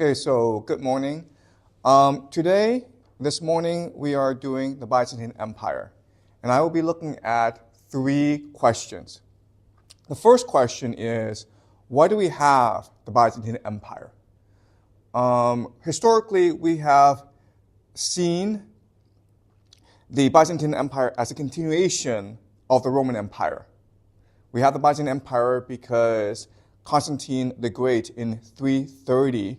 Okay, so good morning. This morning, we are doing the Byzantine Empire. And I will be looking at 3 questions. The first question is, why do we have the Byzantine Empire? Historically, we have seen the Byzantine Empire as a continuation of the Roman Empire. We have the Byzantine Empire because Constantine the Great in 330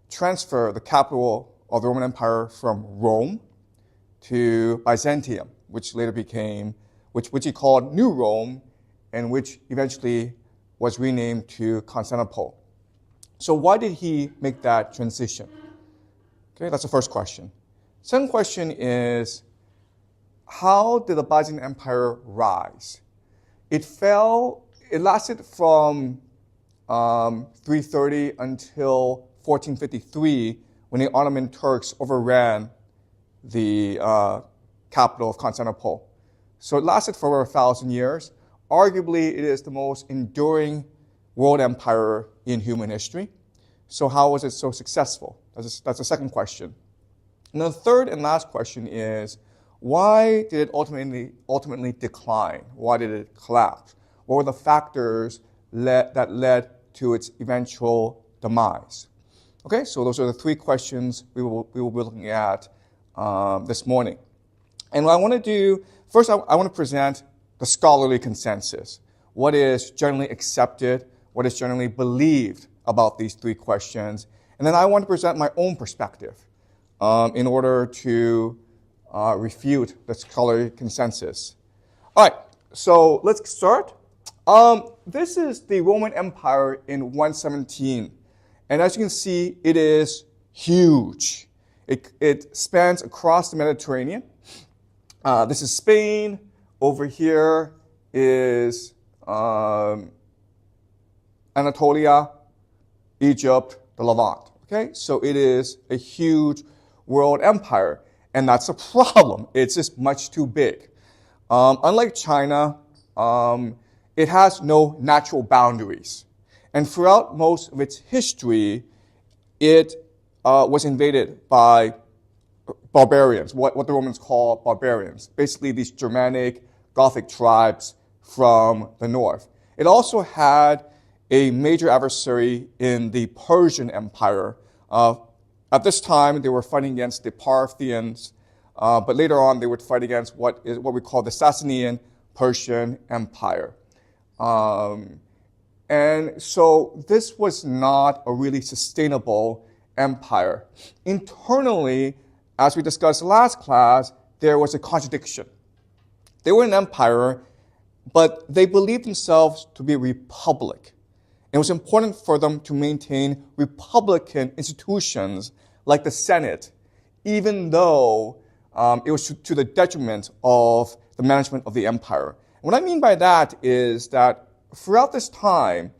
transferred the capital of the Roman Empire from Rome to Byzantium, which later became, which he called New Rome, and which eventually was renamed to Constantinople. So why did he make that transition? Okay, that's the first question. Second question is, how did the Byzantine Empire rise? It lasted from 330 until 1453, when the Ottoman Turks overran the capital of Constantinople. So it lasted for over 1,000 years. Arguably, it is the most enduring world empire in human history. So how was it so successful? That's the second question. And the third and last question is, why did it ultimately decline? Why did it collapse? What were the factors that led to its eventual demise? Okay, so those are the 3 questions we will be looking at this morning. And what I want to do, first I want to present the scholarly consensus. What is generally accepted, what is generally believed about these 3 questions. And then I want to present my own perspective in order to refute the scholarly consensus. All right, so let's start. This is the Roman Empire in 117. And as you can see, it is huge. It spans across the Mediterranean. This is Spain. Over here is Anatolia, Egypt, the Levant. Okay, so it is a huge world empire. And that's a problem. It's just much too big. Unlike China, it has no natural boundaries. And throughout most of its history, it was invaded by barbarians, what the Romans call barbarians, basically these Germanic Gothic tribes from the north. It also had a major adversary in the Persian Empire. At this time, they were fighting against the Parthians, but later on, they would fight against what we call the Sasanian Persian Empire. And so this was not a really sustainable empire. Internally, as we discussed last class, there was a contradiction. They were an empire, but they believed themselves to be a republic. It was important for them to maintain republican institutions like the Senate, even though it was to the detriment of the management of the empire. What I mean by that is that throughout this time,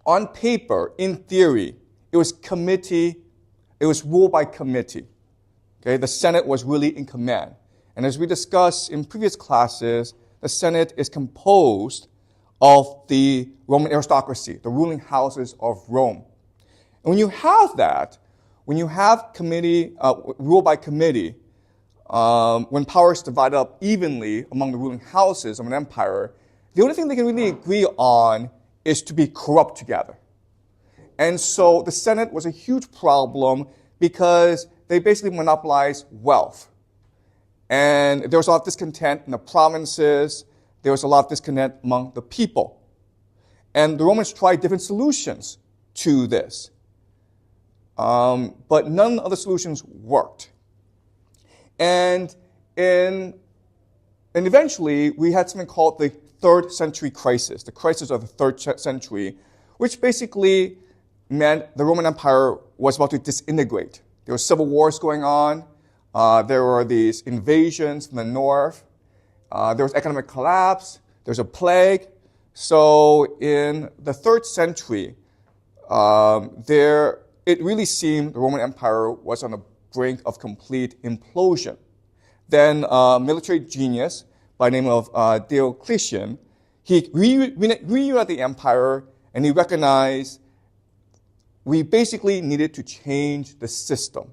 on paper, in theory, it was ruled by committee. Okay, the Senate was really in command. And as we discussed in previous classes, the Senate is composed of the Roman aristocracy, the ruling houses of Rome. And when you have that, when you have rule by committee, when power is divided up evenly among the ruling houses of an empire, the only thing they can really agree on is to be corrupt together. And so the Senate was a huge problem because they basically monopolized wealth. And there was a lot of discontent in the provinces. There was a lot of discontent among the people. And the Romans tried different solutions to this. But none of the solutions worked. And eventually, we had something called the 3rd century crisis, the crisis of the 3rd century, which basically meant the Roman Empire was about to disintegrate. There were civil wars going on. There were these invasions from the north. There was economic collapse. There was a plague. So in the 3rd century, it really seemed the Roman Empire was on the brink of complete implosion. Then a military genius by the name of Diocletian, he reunited the empire, and he recognized we basically needed to change the system.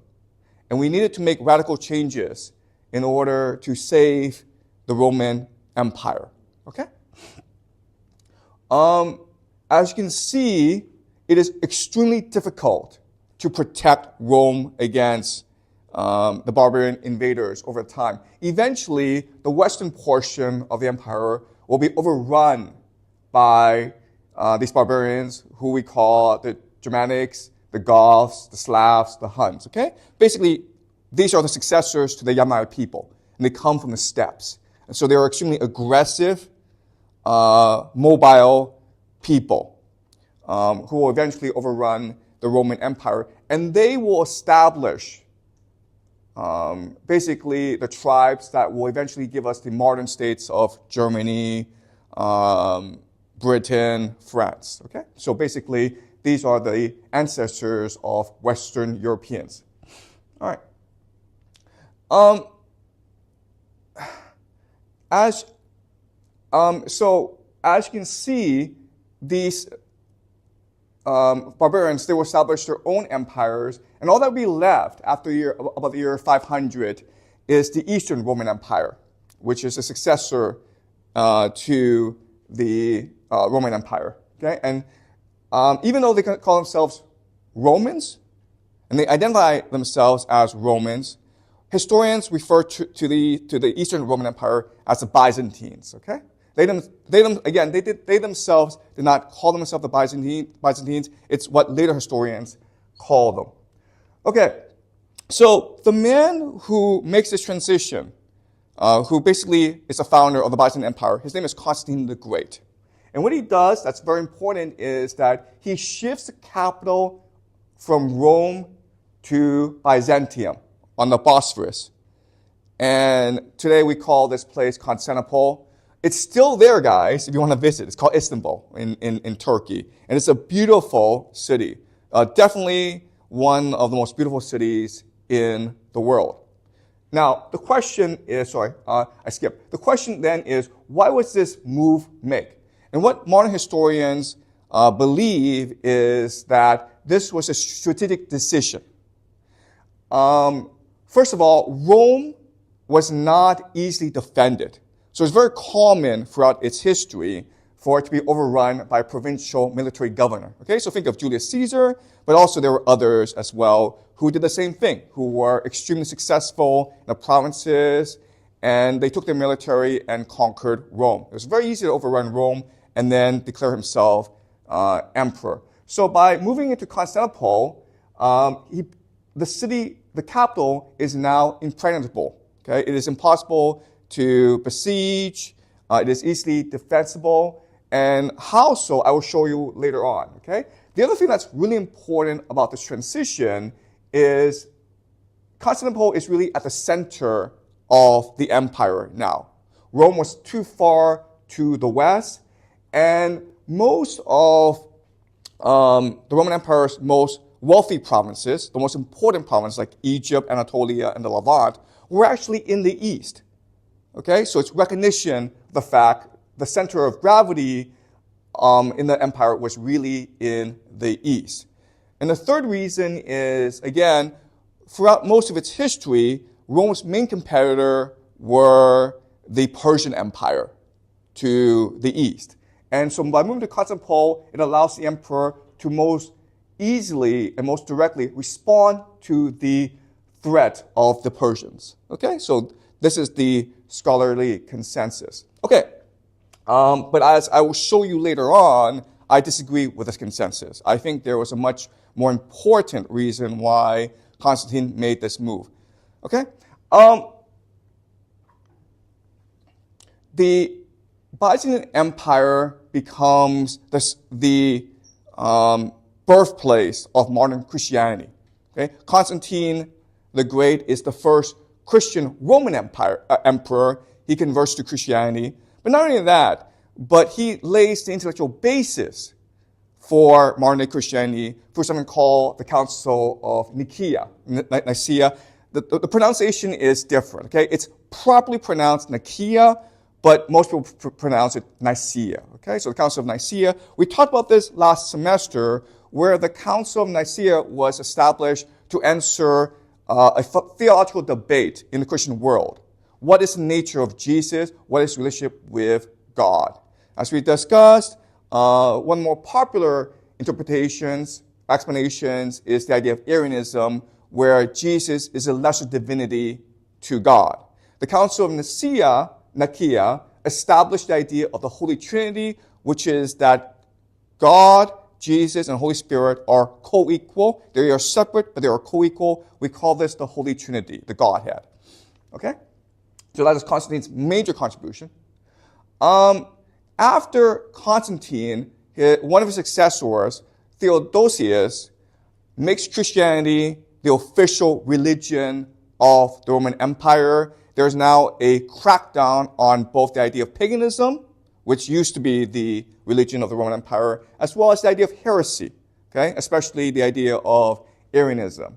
And we needed to make radical changes in order to save the Roman Empire. Okay? As you can see, it is extremely difficult to protect Rome against the barbarian invaders over time. Eventually, the western portion of the empire will be overrun by these barbarians who we call the Germanics, the Goths, the Slavs, the Huns. Okay? Basically, these are the successors to the Yamnaya people, and they come from the steppes. And so they are extremely aggressive, mobile people who will eventually overrun the Roman Empire, and they will establish basically the tribes that will eventually give us the modern states of Germany, Britain, France. Okay, so basically these are the ancestors of Western Europeans. All right. So as you can see, these barbarians, they will establish their own empires, and all that will be left after about the year 500 is the Eastern Roman Empire, which is a successor to the Roman Empire. Okay, and even though they call themselves Romans, and they identify themselves as Romans, historians refer to the Eastern Roman Empire as the Byzantines. Okay, they themselves did not call themselves the Byzantines. It's what later historians call them. Okay, so the man who makes this transition, who basically is the founder of the Byzantine Empire, his name is Constantine the Great. And what he does that's very important is that he shifts the capital from Rome to Byzantium on the Bosphorus. And today we call this place Constantinople. It's still there, guys, if you want to visit. It's called Istanbul in Turkey. And it's a beautiful city. Definitely one of the most beautiful cities in the world. Now, the question is, I skipped. The question then is, why was this move made? And what modern historians believe is that this was a strategic decision. First of all, Rome was not easily defended. So it's very common throughout its history for it to be overrun by a provincial military governor. Okay, so think of Julius Caesar, but also there were others as well who did the same thing, who were extremely successful in the provinces, and they took their military and conquered Rome. It was very easy to overrun Rome and then declare himself emperor. So by moving into Constantinople, the capital is now impregnable. Okay, it is impossible to besiege. It is easily defensible. And how so, I will show you later on. Okay. The other thing that's really important about this transition is Constantinople is really at the center of the empire now. Rome was too far to the west, and most of the Roman Empire's most wealthy provinces, the most important provinces like Egypt, Anatolia, and the Levant, were actually in the east. Okay, so it's recognition of the fact the center of gravity in the empire was really in the east. And the third reason is, again, throughout most of its history, Rome's main competitor were the Persian Empire to the east. And so by moving to Constantinople, it allows the emperor to most easily and most directly respond to the threat of the Persians. Okay, so this is the scholarly consensus. Okay, but as I will show you later on, I disagree with this consensus. I think there was a much more important reason why Constantine made this move. Okay, the Byzantine Empire becomes the birthplace of modern Christianity. Okay, Constantine the Great is the first Christian Roman emperor. He converts to Christianity. But not only that, but he lays the intellectual basis for modern-day Christianity through something called the Council of Nicaea. The pronunciation is different. Okay, it's properly pronounced Nicaea, but most people pronounce it Nicaea. Okay, so the Council of Nicaea. We talked about this last semester, where the Council of Nicaea was established to answer a theological debate in the Christian world. What is the nature of Jesus? What is relationship with God? As we discussed, one more popular explanations is the idea of Arianism, where Jesus is a lesser divinity to God. The Council of Nicaea established the idea of the Holy Trinity, which is that God, Jesus, and Holy Spirit are co-equal. They are separate, but they are co-equal. We call this the Holy Trinity, the Godhead. Okay? So that is Constantine's major contribution. After Constantine, one of his successors, Theodosius, makes Christianity the official religion of the Roman Empire. There's now a crackdown on both the idea of paganism, which used to be the religion of the Roman Empire, as well as the idea of heresy, okay? Especially the idea of Arianism.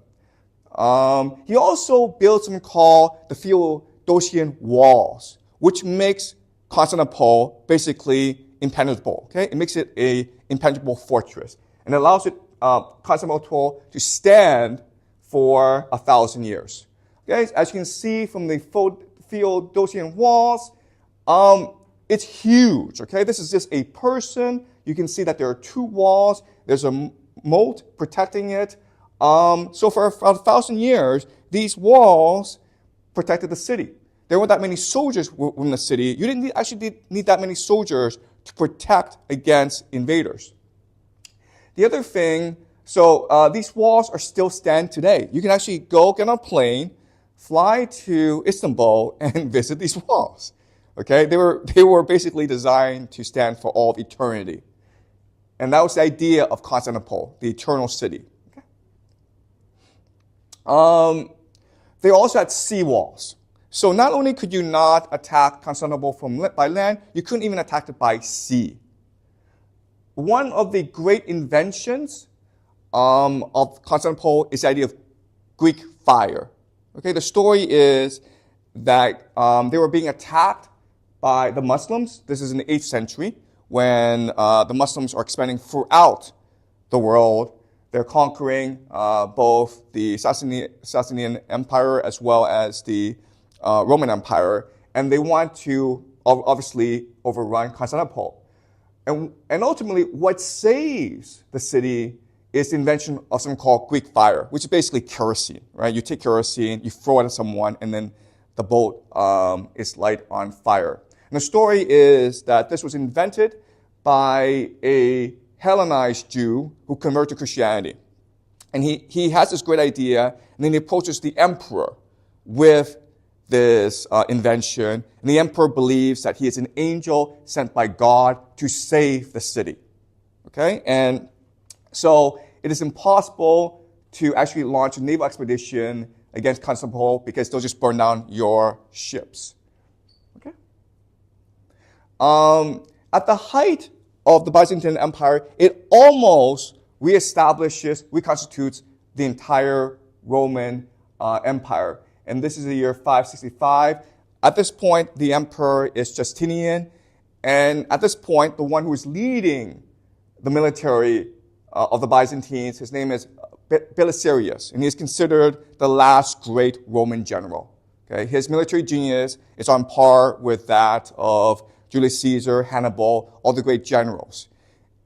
He also built something called the Theodosian Walls, which makes Constantinople basically impenetrable, okay? It makes it an impenetrable fortress, and allows Constantinople to stand for 1,000 years. Okay? As you can see from the Theodosian Walls, it's huge, okay? This is just a person. You can see that there are two walls. There's a moat protecting it. So for 1,000 years, these walls protected the city. There weren't that many soldiers in the city. You didn't actually need that many soldiers to protect against invaders. The other thing, these walls are still stand today. You can actually go get on a plane, fly to Istanbul, and visit these walls. Okay, they were basically designed to stand for all of eternity, and that was the idea of Constantinople, the eternal city. Okay. They also had sea walls. So not only could you not attack Constantinople by land, you couldn't even attack it by sea. One of the great inventions of Constantinople is the idea of Greek fire. Okay, the story is that they were being attacked by the Muslims. This is in the 8th century when the Muslims are expanding throughout the world. They're conquering both the Sasanian Empire as well as the Roman Empire, and they want to obviously overrun Constantinople. And ultimately, what saves the city is the invention of something called Greek fire, which is basically kerosene, right? You take kerosene, you throw it at someone, and then the boat is light on fire. And the story is that this was invented by a Hellenized Jew who converted to Christianity. And he has this great idea, and then he approaches the emperor with this invention. And the emperor believes that he is an angel sent by God to save the city. Okay? And so it is impossible to actually launch a naval expedition against Constantinople because they'll just burn down your ships. Okay? At the height of the Byzantine Empire, it almost reconstitutes the entire Roman Empire. And this is the year 565. At this point, the emperor is Justinian. And at this point, the one who is leading the military of the Byzantines, his name is Belisarius, and he is considered the last great Roman general. Okay? His military genius is on par with that of Julius Caesar, Hannibal, all the great generals.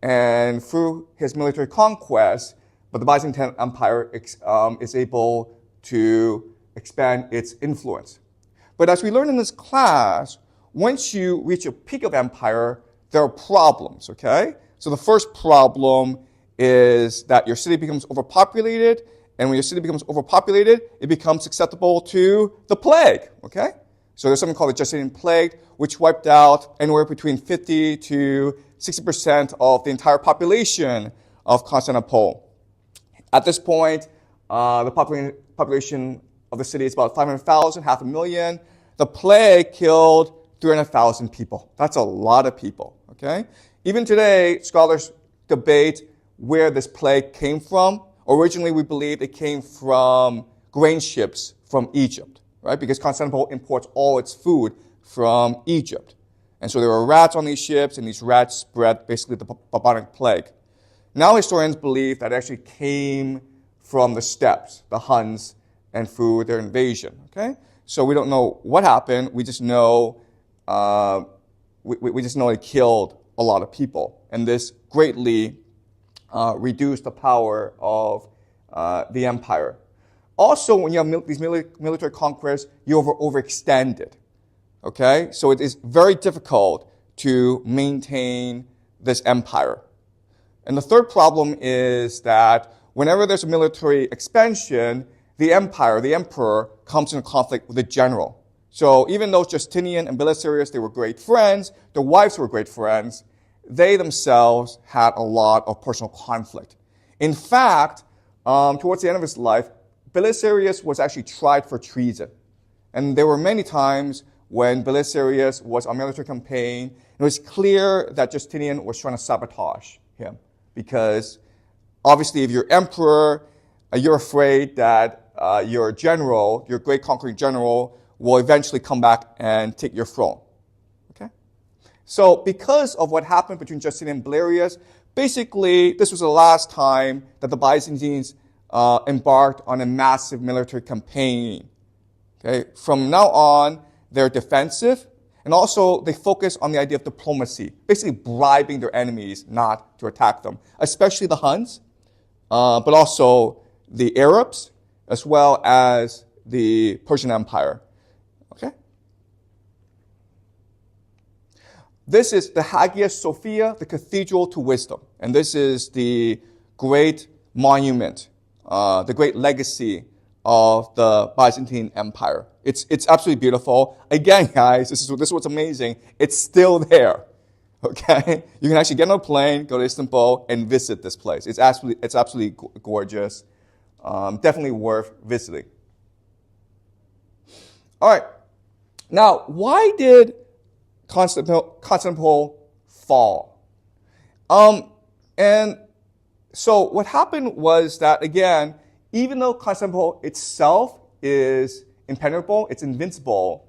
And through his military conquest, the Byzantine Empire is able to expand its influence. But as we learned in this class, once you reach a peak of empire, there are problems, okay? So the first problem is that your city becomes overpopulated, and when your city becomes overpopulated, it becomes susceptible to the plague, okay? So there's something called the Justinian plague, which wiped out anywhere between 50 to 60% of the entire population of Constantinople. At this point, the population of the city is about 500,000, 500,000. The plague killed 300,000 people. That's a lot of people, okay? Even today, scholars debate where this plague came from. Originally, we believe it came from grain ships from Egypt, right? Because Constantinople imports all its food from Egypt. And so there were rats on these ships, and these rats spread basically the bubonic plague. Now historians believe that it actually came from the steppes, the Huns, and through their invasion. Okay, so we don't know what happened. We just know we just know it killed a lot of people, and this greatly reduced the power of the empire. Also, when you have these military conquests, you overextend it. Okay, so it is very difficult to maintain this empire. And the third problem is that whenever there's a military expansion, the emperor, comes into conflict with the general. So even though Justinian and Belisarius, they were great friends, their wives were great friends, they themselves had a lot of personal conflict. In fact, towards the end of his life, Belisarius was actually tried for treason. And there were many times when Belisarius was on a military campaign, it was clear that Justinian was trying to sabotage him. Because obviously if you're emperor, you're afraid that your general, your great conquering general, will eventually come back and take your throne. Okay? So because of what happened between Justinian and Belarius, basically this was the last time that the Byzantines embarked on a massive military campaign. Okay? From now on, they're defensive, and also they focus on the idea of diplomacy, basically bribing their enemies not to attack them, especially the Huns, but also the Arabs, as well as the Persian Empire. Okay? This is the Hagia Sophia, the Cathedral to Wisdom. And this is the great monument, the great legacy of the Byzantine Empire. It's absolutely beautiful. Again, guys, this is what's amazing. It's still there. Okay? You can actually get on a plane, go to Istanbul, and visit this place. It's absolutely gorgeous. Definitely worth visiting. All right. Now, why did Constantinople fall? And so what happened was that, again, even though Constantinople itself is impenetrable, it's invincible,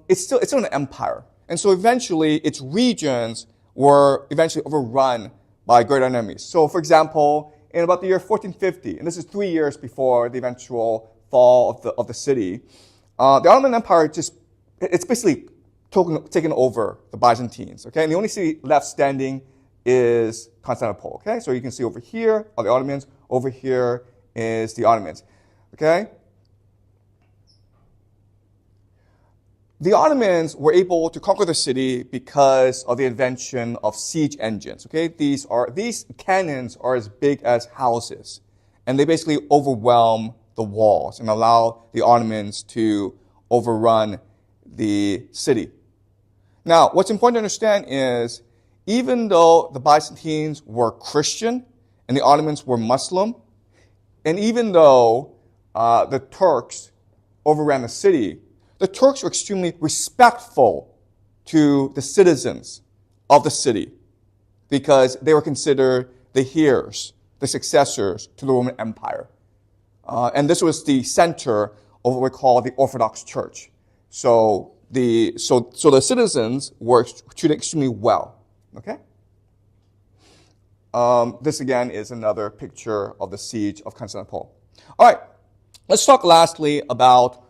it's still an empire. And so eventually its regions were eventually overrun by great enemies. So for example, in about the year 1450, and this is 3 years before the eventual fall of the city, the Ottoman Empire it's basically taken over the Byzantines. Okay, and the only city left standing is Constantinople. Okay, so you can see over here are the Ottomans, over here is the Ottomans. Okay. The Ottomans were able to conquer the city because of the invention of siege engines. Okay, these cannons are as big as houses, and they basically overwhelm the walls and allow the Ottomans to overrun the city. Now, what's important to understand is, even though the Byzantines were Christian and the Ottomans were Muslim, and even though the Turks overran the city, the Turks were extremely respectful to the citizens of the city because they were considered the heirs, the successors to the Roman Empire. And this was the center of what we call the Orthodox Church. So the citizens were treated extremely well. Okay? This again is another picture of the siege of Constantinople. All right, let's talk lastly about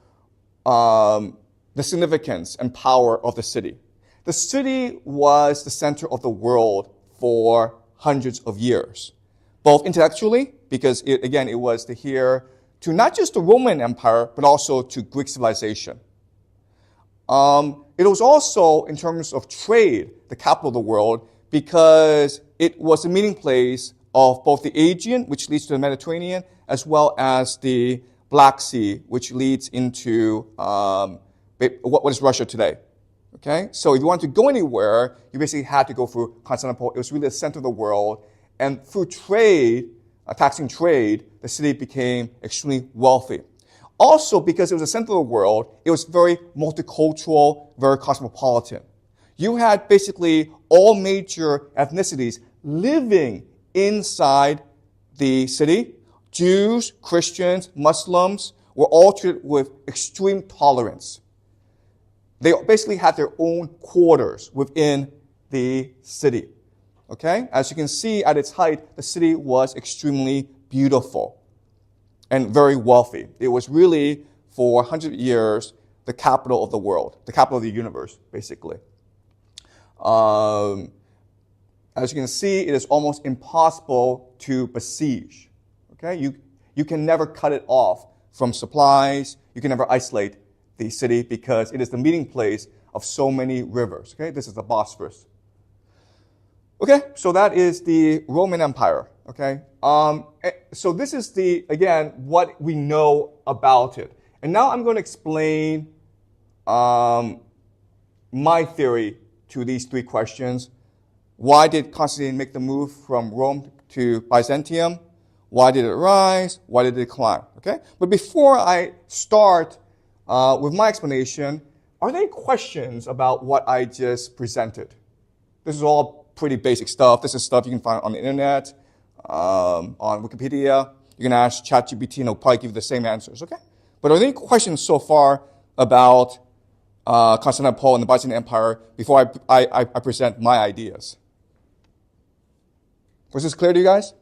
the significance and power of the city. The city was the center of the world for hundreds of years, both intellectually, because it was the heir to not just the Roman Empire, but also to Greek civilization. It was also, in terms of trade, the capital of the world, because it was the meeting place of both the Aegean, which leads to the Mediterranean, as well as the Black Sea, which leads into what is Russia today. Okay? So if you wanted to go anywhere, you basically had to go through Constantinople. It was really the center of the world. And through trade, taxing trade, the city became extremely wealthy. Also, because it was the center of the world, it was very multicultural, very cosmopolitan. You had basically all major ethnicities living inside the city. Jews, Christians, Muslims were all treated with extreme tolerance. They basically had their own quarters within the city. Okay? As you can see, at its height, the city was extremely beautiful and very wealthy. It was really, for 100 years, the capital of the world, the capital of the universe, basically. As you can see, it is almost impossible to besiege. Okay? You can never cut it off from supplies. You can never isolate the city because it is the meeting place of so many rivers. Okay? This is the Bosphorus. Okay, so that is the Roman Empire, okay? So this is again, what we know about it. And now I'm going to explain my theory to these three questions. Why did Constantine make the move from Rome to Byzantium? Why did it rise? Why did it decline? Okay? But before I start with my explanation, are there any questions about what I just presented? This is all pretty basic stuff. This is stuff you can find on the internet, on Wikipedia. You can ask ChatGPT and it'll probably give you the same answers, okay? But are there any questions so far about Constantinople and the Byzantine Empire before I present my ideas? Was this clear to you guys?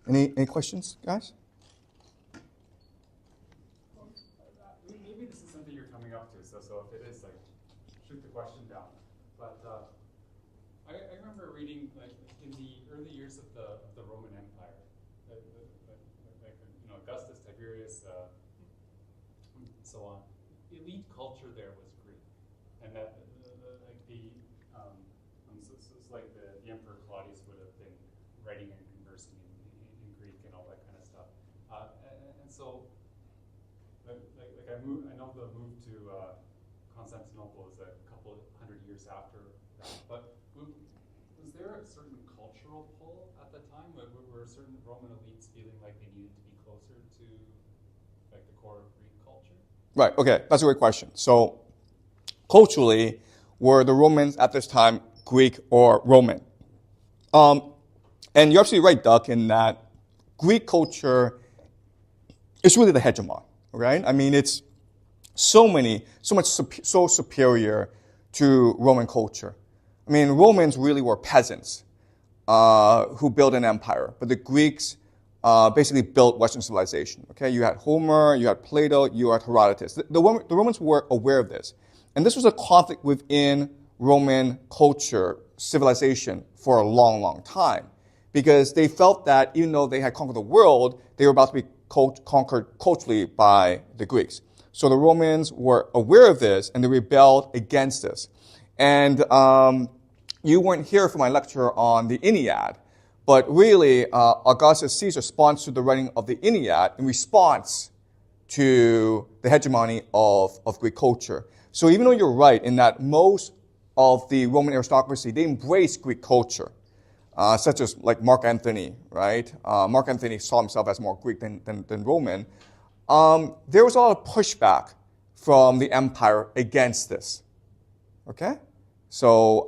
Any questions, guys? Maybe this is something you're coming up to, so if it is, like, shoot the question down. But I remember reading, like, in the early years of the Roman Empire, like, Augustus, Tiberius, so on. Elite culture there was Greek, and that it's like the Emperor Claudius would have been writing and conversing in Greek and all that kind of stuff, and so. I know the move to Constantinople is a couple hundred years after that, but was there a certain cultural pull at the time? Were certain Roman elites feeling like they needed to be closer to like the core of Greek culture? Right, okay, that's a great question. So, culturally, were the Romans at this time Greek or Roman? And you're absolutely right, Doug, in that Greek culture is really the hegemon, right? I mean, it's so superior to Roman culture. I mean, Romans really were peasants who built an empire, but the Greeks basically built Western civilization. Okay, you had Homer, you had Plato, you had Herodotus. The Romans were aware of this, and this was a conflict within Roman culture, civilization, for a long, long time, because they felt that even though they had conquered the world, they were about to be conquered culturally by the Greeks. So the Romans were aware of this, and they rebelled against this. And you weren't here for my lecture on the Ennead, but really, Augustus Caesar sponsored the writing of the Ennead in response to the hegemony of Greek culture. So even though you're right in that most of the Roman aristocracy, they embraced Greek culture, such as like Mark Antony, right? Mark Antony saw himself as more Greek than Roman. There was a lot of pushback from the empire against this. Okay? So,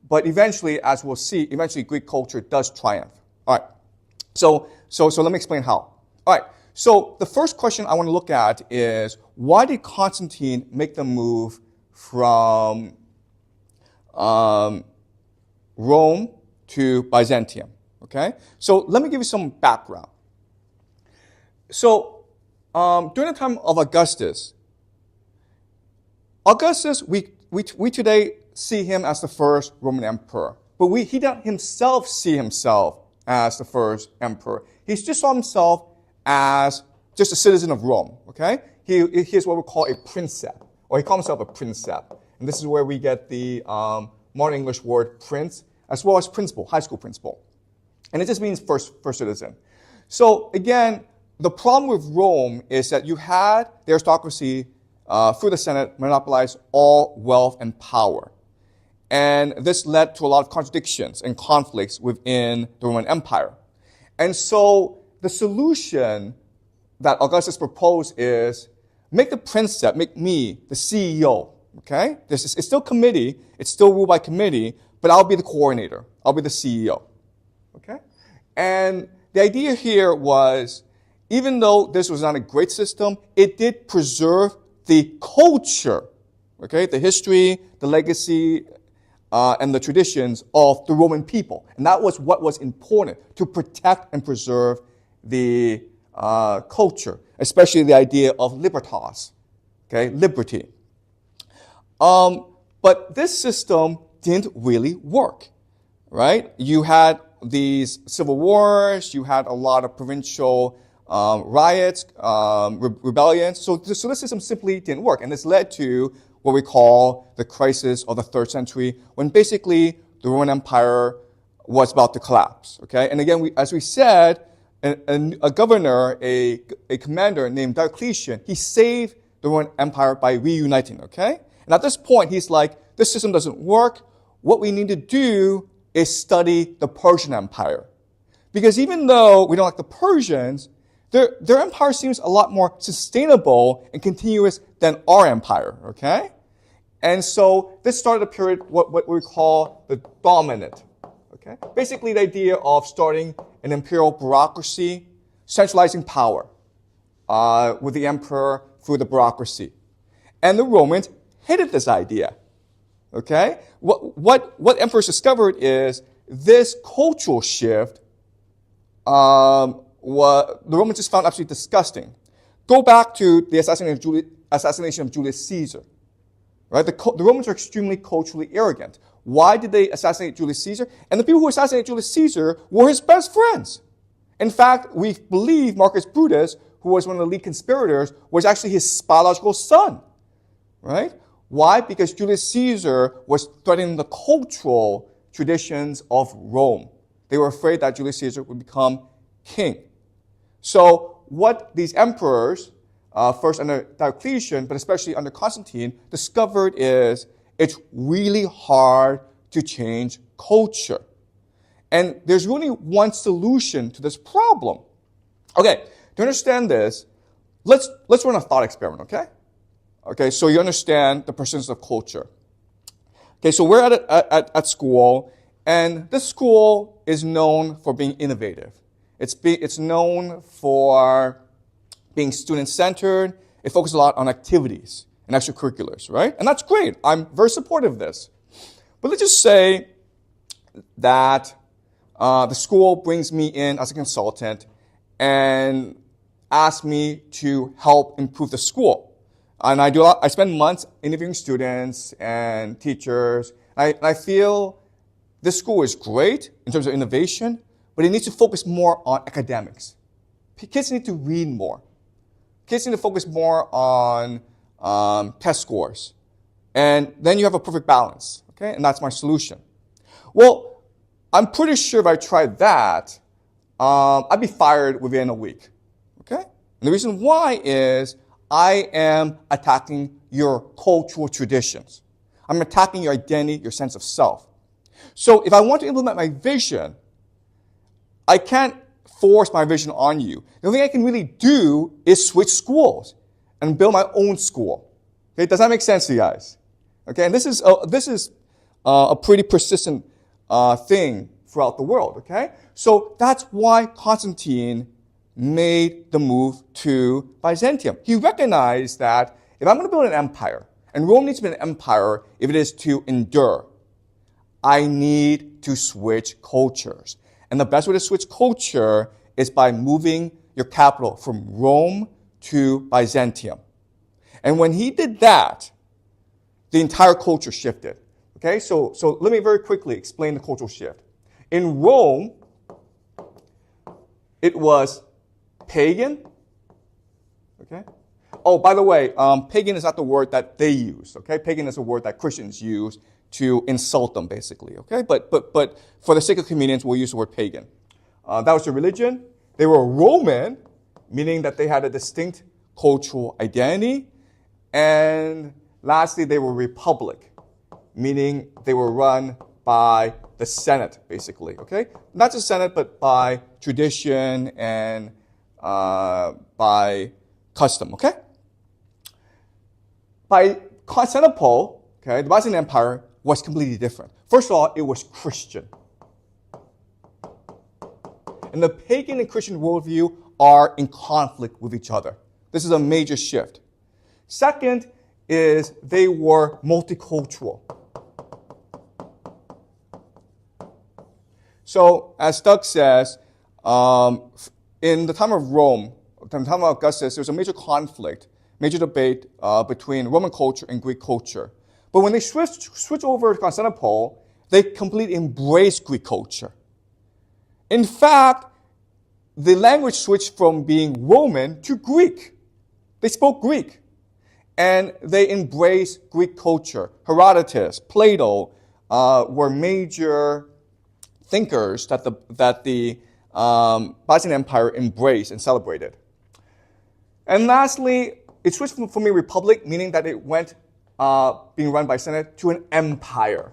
but eventually, as we'll see, Greek culture does triumph. All right. So let me explain how. All right. So the first question I want to look at is, why did Constantine make the move from Rome to Byzantium? Okay. So let me give you some background. So during the time of Augustus, we today see him as the first Roman emperor, but he didn't himself see himself as the first emperor. He just saw himself as just a citizen of Rome. Okay, he is what we call a princeps, or he called himself a princeps, and this is where we get the modern English word prince, as well as principal, high school principal, and it just means first citizen. So again, the problem with Rome is that you had the aristocracy through the Senate monopolize all wealth and power. And this led to a lot of contradictions and conflicts within the Roman Empire. And so the solution that Augustus proposed is, make the princeps, make me the CEO, okay? It's still committee, it's still ruled by committee, but I'll be the coordinator, I'll be the CEO, okay? And the idea here was, even though this was not a great system, it did preserve the culture, okay, the history, the legacy, and the traditions of the Roman people. And that was what was important, to protect and preserve the culture, especially the idea of libertas, okay, liberty. But this system didn't really work, right? You had these civil wars, you had a lot of provincial riots, rebellions. So the system simply didn't work. And this led to what we call the crisis of the 3rd century, when basically the Roman Empire was about to collapse. Okay, and again, as we said, a governor, a commander named Diocletian, he saved the Roman Empire by reuniting. Okay, and at this point, he's like, this system doesn't work. What we need to do is study the Persian Empire, because even though we don't like the Persians, their empire seems a lot more sustainable and continuous than our empire. Okay. And so this started a period, what we call the dominant. Okay? Basically the idea of starting an imperial bureaucracy, centralizing power with the emperor through the bureaucracy. And the Romans hated this idea. Okay? What emperors discovered is this cultural shift, the Romans just found absolutely disgusting. Go back to the assassination of Julius Caesar. Right? The Romans are extremely culturally arrogant. Why did they assassinate Julius Caesar? And the people who assassinated Julius Caesar were his best friends. In fact, we believe Marcus Brutus, who was one of the lead conspirators, was actually his biological son. Right? Why? Because Julius Caesar was threatening the cultural traditions of Rome. They were afraid that Julius Caesar would become king. So what these emperors, first under Diocletian, but especially under Constantine, discovered is it's really hard to change culture. And there's really one solution to this problem. Okay, to understand this, let's run a thought experiment, okay? Okay, so you understand the persistence of culture. Okay, so we're at school, and this school is known for being innovative. It's known for being student-centered. It focuses a lot on activities and extracurriculars, right? And that's great. I'm very supportive of this. But let's just say that the school brings me in as a consultant and asks me to help improve the school. And I spend months interviewing students and teachers. I feel this school is great in terms of innovation, but it needs to focus more on academics. Kids need to read more. Kids need to focus more on test scores. And then you have a perfect balance, okay? And that's my solution. Well, I'm pretty sure if I tried that, I'd be fired within a week, okay? And the reason why is I am attacking your cultural traditions. I'm attacking your identity, your sense of self. So if I want to implement my vision, I can't force my vision on you. The only thing I can really do is switch schools and build my own school. Okay, does that make sense to you guys? Okay, and this is a pretty persistent thing throughout the world. Okay, so that's why Constantine made the move to Byzantium. He recognized that if I'm going to build an empire, and Rome needs to be an empire if it is to endure, I need to switch cultures. And the best way to switch culture is by moving your capital from Rome to Byzantium. And when he did that, the entire culture shifted. Okay, so let me very quickly explain the cultural shift. In Rome, it was pagan. Okay. Oh, by the way, pagan is not the word that they use. Okay, pagan is a word that Christians use to insult them, basically. Okay, but for the sake of convenience, we'll use the word pagan. That was their religion. They were Roman, meaning that they had a distinct cultural identity. And lastly, they were republic, meaning they were run by the Senate, basically. Okay, not just Senate, but by tradition and by custom. Okay. By Constantinople, okay, the Byzantine Empire was completely different. First of all, it was Christian. And the pagan and Christian worldview are in conflict with each other. This is a major shift. Second is they were multicultural. So, as Doug says, in the time of Rome, in the time of Augustus, there was a major conflict, major debate between Roman culture and Greek culture. But when they switched over to Constantinople, they completely embraced Greek culture. In fact, the language switched from being Roman to Greek. They spoke Greek. And they embraced Greek culture. Herodotus, Plato were major thinkers that the Byzantine Empire embraced and celebrated. And lastly, it switched from a republic, meaning that it went being run by Senate, to an empire,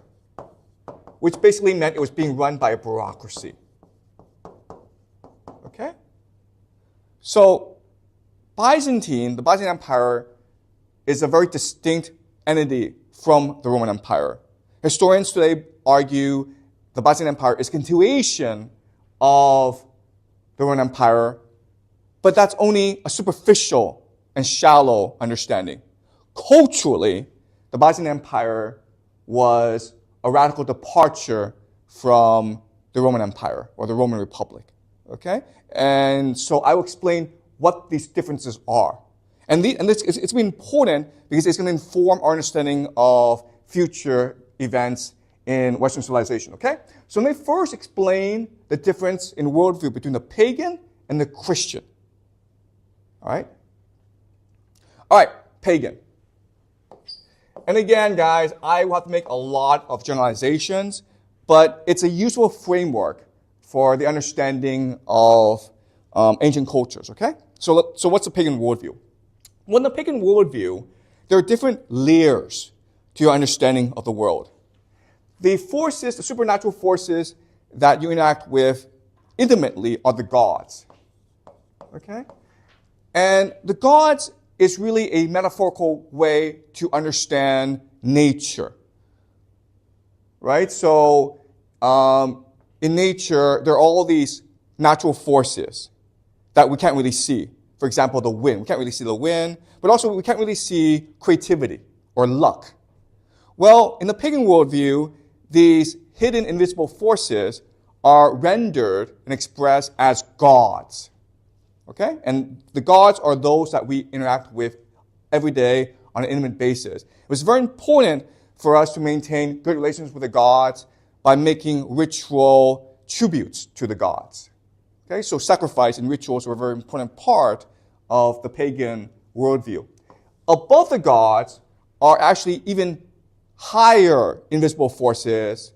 which basically meant it was being run by a bureaucracy. Okay? So, the Byzantine Empire is a very distinct entity from the Roman Empire. Historians today argue the Byzantine Empire is a continuation of the Roman Empire, but that's only a superficial and shallow understanding. Culturally, the Byzantine Empire was a radical departure from the Roman Empire or the Roman Republic. Okay? And so I will explain what these differences are. And it's been important because it's going to inform our understanding of future events in Western civilization, okay? So let me first explain the difference in worldview between the pagan and the Christian. All right? All right, pagan. And again, guys, I will have to make a lot of generalizations, but it's a useful framework for the understanding of ancient cultures, okay? So what's the pagan worldview? Well, in the pagan worldview, there are different layers to your understanding of the world. The forces, the supernatural forces that you interact with intimately are the gods. Okay? And the gods is really a metaphorical way to understand nature. Right? So, in nature, there are all these natural forces that we can't really see. For example, the wind. We can't really see the wind, but also we can't really see creativity or luck. Well, in the pagan worldview, these hidden invisible forces are rendered and expressed as gods. Okay? And the gods are those that we interact with every day on an intimate basis. It was very important for us to maintain good relations with the gods by making ritual tributes to the gods. Okay? So sacrifice and rituals were a very important part of the pagan worldview. Above the gods are actually even higher invisible forces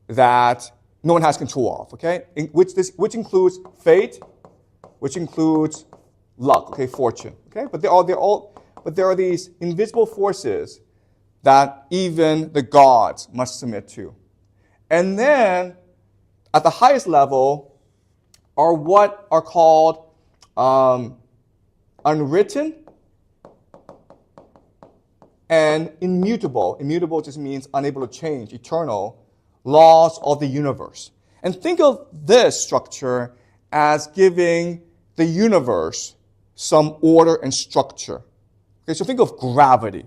that no one has control of, okay? Which includes fate, which includes luck, okay, fortune, okay? But there are these invisible forces that even the gods must submit to. And then, at the highest level, are what are called unwritten and immutable. Immutable just means unable to change, eternal laws of the universe. And think of this structure as giving the universe some order and structure. Okay, so think of gravity,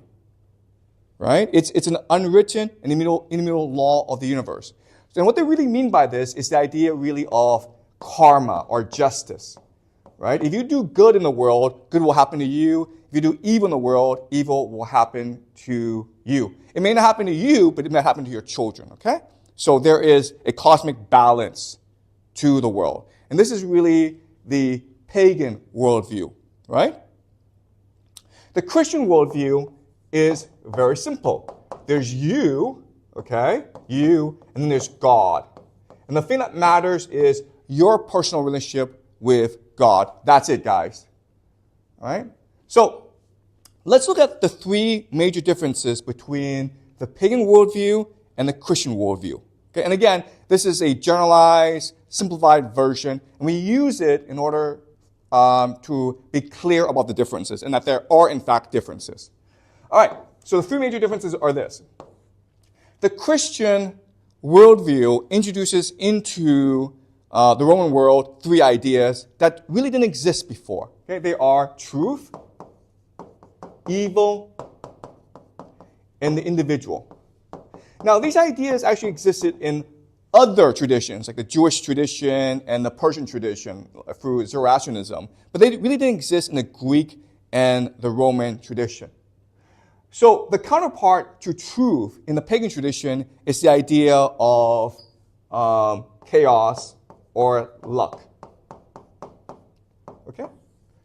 right? It's an unwritten and immutable law of the universe. And what they really mean by this is the idea really of karma or justice. Right? If you do good in the world, good will happen to you. If you do evil in the world, evil will happen to you. It may not happen to you, but it may happen to your children, okay? So there is a cosmic balance to the world. And this is really the pagan worldview, right? The Christian worldview is very simple. There's you, okay? You, and then there's God. And the thing that matters is your personal relationship with God. That's it, guys. All right? So, let's look at the three major differences between the pagan worldview and the Christian worldview. Okay? And again, this is a generalized, simplified version, and we use it in order to be clear about the differences, and that there are, in fact, differences. All right, so the three major differences are this. The Christian worldview introduces into the Roman world 3 ideas that really didn't exist before. Okay? They are truth, evil, and the individual. Now, these ideas actually existed in other traditions, like the Jewish tradition and the Persian tradition through Zoroastrianism, but they really didn't exist in the Greek and the Roman tradition. So the counterpart to truth in the pagan tradition is the idea of chaos or luck. Okay?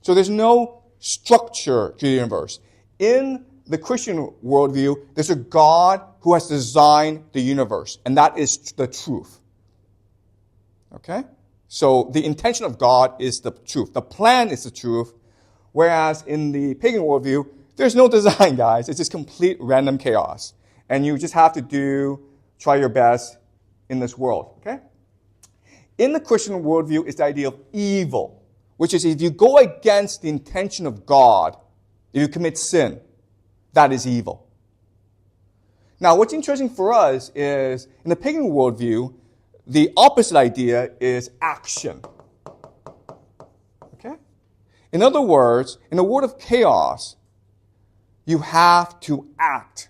So there's no structure to the universe. In the Christian worldview, there's a God who has designed the universe, and that is the truth. Okay? So the intention of God is the truth. The plan is the truth, whereas in the pagan worldview, there's no design, guys. It's just complete random chaos. And you just have to try your best in this world. Okay? In the Christian worldview is the idea of evil, which is if you go against the intention of God, if you commit sin, that is evil. Now, what's interesting for us is, in the pagan worldview, the opposite idea is action. Okay? In other words, in a world of chaos, you have to act.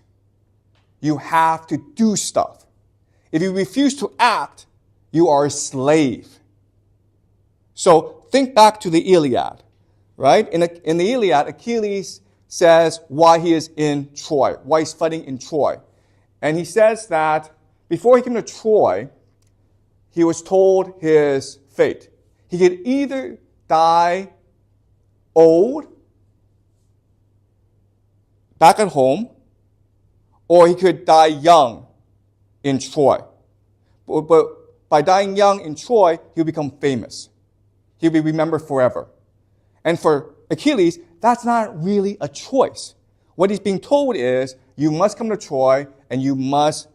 You have to do stuff. If you refuse to act, you are a slave. So think back to the Iliad, right? In the Iliad, Achilles says why he is in Troy, why he's fighting in Troy. And he says that before he came to Troy, he was told his fate. He could either die old, back at home, or he could die young in Troy. But by dying young in Troy, he'll become famous. He'll be remembered forever. And for Achilles, that's not really a choice. What he's being told is, you must come to Troy and you must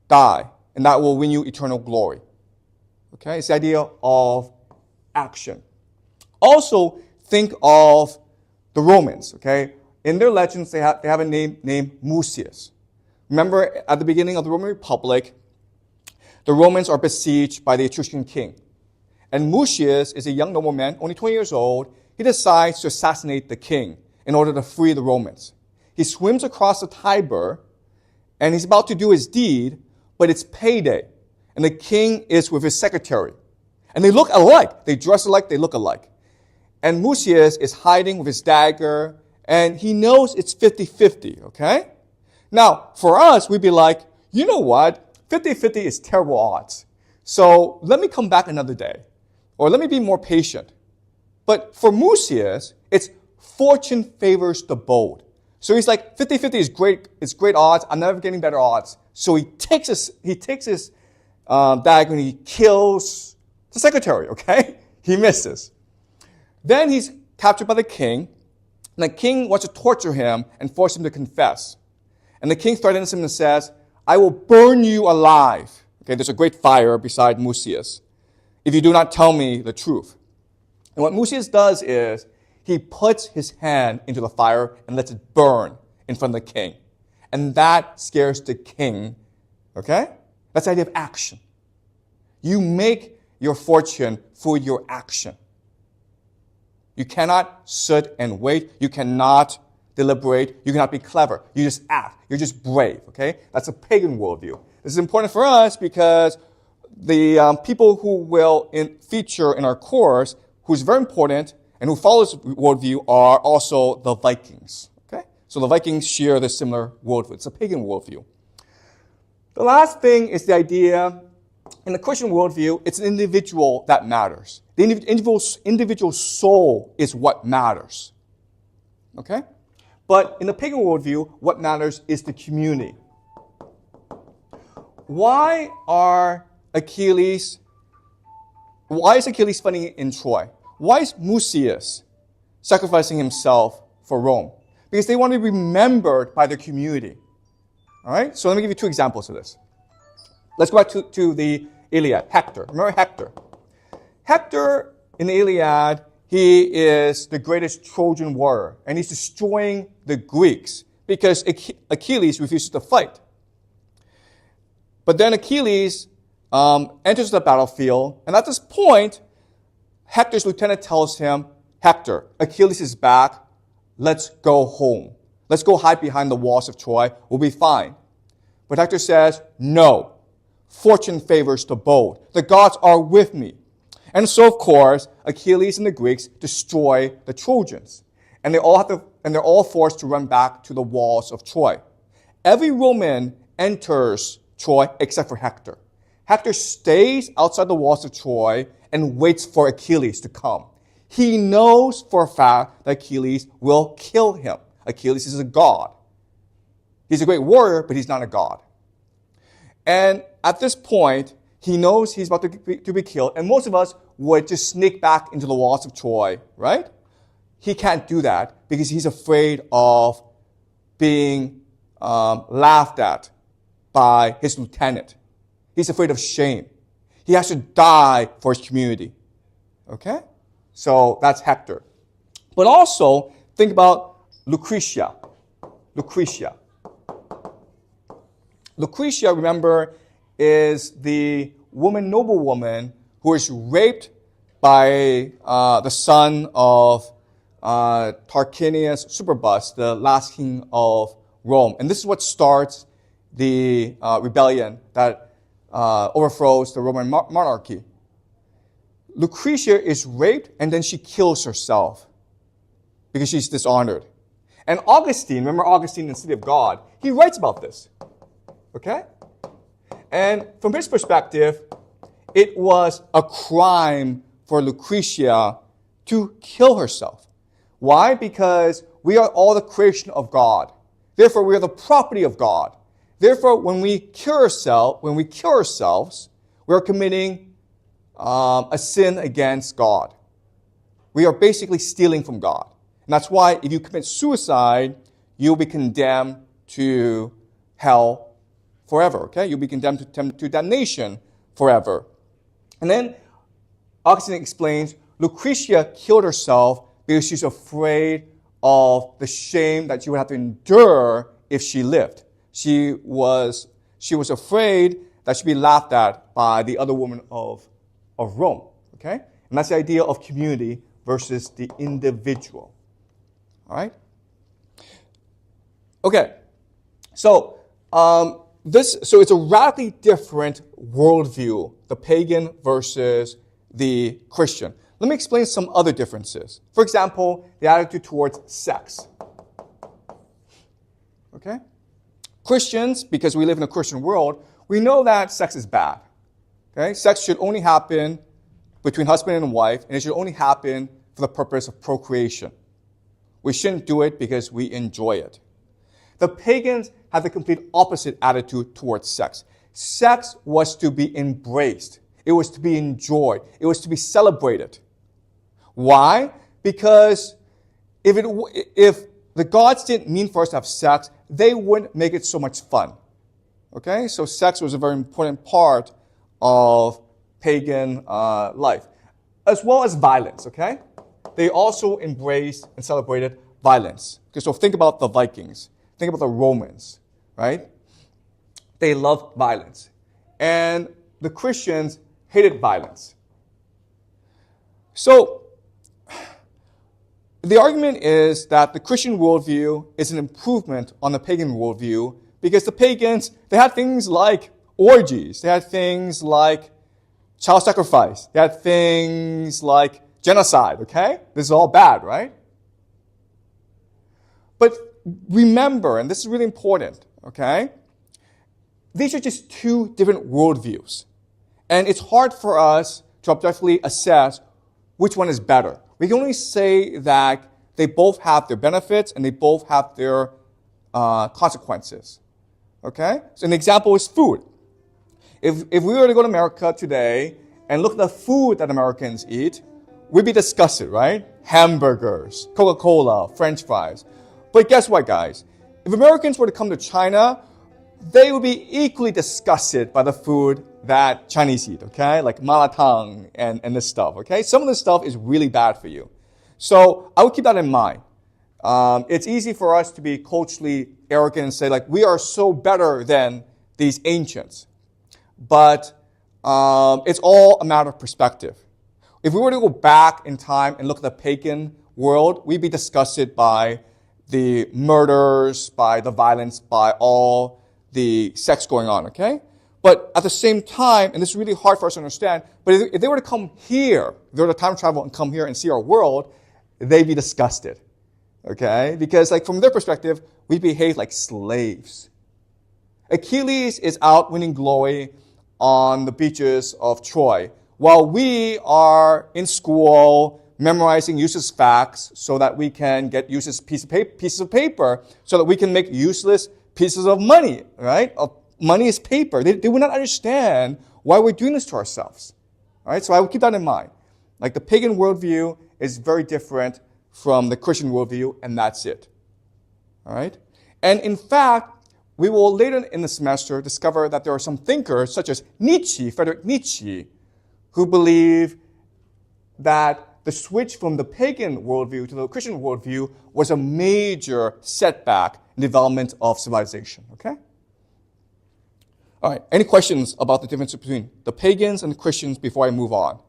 die. And that will win you eternal glory. Okay? It's the idea of action. Also, think of the Romans. Okay? In their legends, they have a name named Mucius. Remember, at the beginning of the Roman Republic, the Romans are besieged by the Etruscan king. And Mucius is a young nobleman, only 20 years old. He decides to assassinate the king in order to free the Romans. He swims across the Tiber, and he's about to do his deed, but it's payday. And the king is with his secretary. And they look alike. They dress alike, they look alike. And Mucius is hiding with his dagger, and he knows it's 50-50, okay? Now, for us, we'd be like, you know what? 50-50 is terrible odds. So let me come back another day. Or let me be more patient. But for Mucius, it's fortune favors the bold. So he's like, 50-50 is great. It's great odds. I'm never getting better odds. So he takes his dagger and he kills the secretary, okay? He misses. Then he's captured by the king. And the king wants to torture him and force him to confess. And the king threatens him and says, I will burn you alive. Okay, there's a great fire beside Mucius if you do not tell me the truth. And what Mucius does is he puts his hand into the fire and lets it burn in front of the king. And that scares the king. Okay? That's the idea of action. You make your fortune through your action. You cannot sit and wait. You cannot deliberate. You cannot be clever. You just act. You're just brave. Okay? That's a pagan worldview. This is important for us because the people who will feature in our course, who's very important and who follows worldview, are also the Vikings. Okay? So the Vikings share this similar worldview. It's a pagan worldview. The last thing is the idea, in the Christian worldview, it's an individual that matters. The individual soul is what matters. Okay? But in the pagan worldview, what matters is the community. Why is Achilles fighting in Troy? Why is Mucius sacrificing himself for Rome? Because they want to be remembered by their community. All right? So let me give you 2 examples of this. Let's go back to the Iliad. Hector. Remember Hector? Hector, in the Iliad, he is the greatest Trojan warrior, and he's destroying the Greeks because Achilles refuses to fight. But then Achilles enters the battlefield, and at this point, Hector's lieutenant tells him, Hector, Achilles is back. Let's go home. Let's go hide behind the walls of Troy. We'll be fine. But Hector says, no. Fortune favors the bold. The gods are with me. And so, of course, Achilles and the Greeks destroy the Trojans. And they're all forced to run back to the walls of Troy. Every Roman enters Troy except for Hector. Hector stays outside the walls of Troy and waits for Achilles to come. He knows for a fact that Achilles will kill him. Achilles is a god. He's a great warrior, but he's not a god. And at this point, he knows he's about to be killed, and most of us would just sneak back into the walls of Troy, right? He can't do that because he's afraid of being laughed at by his lieutenant. He's afraid of shame. He has to die for his community. Okay? So that's Hector. But also, think about Lucretia. Lucretia, remember, is the noblewoman who is raped by the son of Tarquinius Superbus, the last king of Rome. And this is what starts the rebellion that overthrows the Roman monarchy. Lucretia is raped and then she kills herself because she's dishonored. And Augustine, remember Augustine in the City of God, he writes about this. Okay? And from his perspective, it was a crime for Lucretia to kill herself. Why? Because we are all the creation of God. Therefore, we are the property of God. Therefore, when we kill ourselves, we are committing a sin against God. We are basically stealing from God. And that's why if you commit suicide, you'll be condemned to hell forever. Okay? You'll be condemned to damnation forever. And then Augustine explains Lucretia killed herself because she's afraid of the shame that she would have to endure if she lived. She was afraid that she'd be laughed at by the other women of Rome. Okay? And that's the idea of community versus the individual. All right? Okay. So it's a radically different worldview, the pagan versus the Christian. Let me explain some other differences. For example, the attitude towards sex. Okay? Christians, because we live in a Christian world, we know that sex is bad. Okay? Sex should only happen between husband and wife, and it should only happen for the purpose of procreation. We shouldn't do it because we enjoy it. The pagans have the complete opposite attitude towards sex. Sex was to be embraced. It was to be enjoyed. It was to be celebrated. Why? Because if the gods didn't mean for us to have sex, they wouldn't make it so much fun. Okay? So sex was a very important part of pagan life, as well as violence. Okay? They also embraced and celebrated violence. Okay, so think about the Vikings. Think about the Romans, right? They loved violence. And the Christians hated violence. So the argument is that the Christian worldview is an improvement on the pagan worldview because the pagans, they had things like orgies. They had things like child sacrifice. They had things like genocide, okay? This is all bad, right? But remember, and this is really important, okay? These are just two different worldviews. And it's hard for us to objectively assess which one is better. We can only say that they both have their benefits and they both have their consequences. Okay? So an example is food. If we were to go to America today and look at the food that Americans eat, we'd be disgusted, right? Hamburgers, Coca-Cola, French fries. But guess what, guys? If Americans were to come to China, they would be equally disgusted by the food that Chinese eat, okay? Like malatang and this stuff, okay? Some of this stuff is really bad for you. So I would keep that in mind. It's easy for us to be culturally arrogant and say, like, we are so better than these ancients. But it's all a matter of perspective. If we were to go back in time and look at the pagan world, we'd be disgusted by the murders, by the violence, by all the sex going on, okay? But at the same time, and this is really hard for us to understand, but if they were to come here, if they were to time travel and come here and see our world, they'd be disgusted, okay? Because like from their perspective, we behave like slaves. Achilles is out winning glory on the beaches of Troy, while we are in school memorizing useless facts so that we can get useless pieces of paper so that we can make useless pieces of money, right? Money is paper. They would not understand why we're doing this to ourselves, all right? So I would keep that in mind. Like the pagan worldview is very different from the Christian worldview, and that's it, all right? And in fact, we will later in the semester discover that there are some thinkers such as Friedrich Nietzsche, who believe that the switch from the pagan worldview to the Christian worldview was a major setback in the development of civilization, okay? All right, any questions about the difference between the pagans and the Christians before I move on?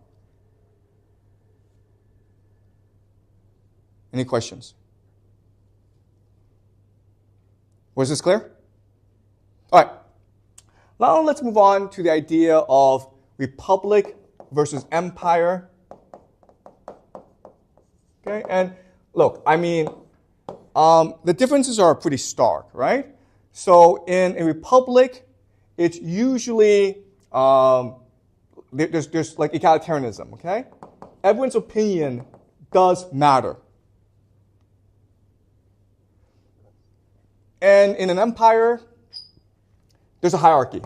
Any questions? Was this clear? All right, now let's move on to the idea of republic versus empire. Okay, and look, I mean, the differences are pretty stark, right? So in a republic, it's usually, there's like egalitarianism, okay? Everyone's opinion does matter. And in an empire, there's a hierarchy.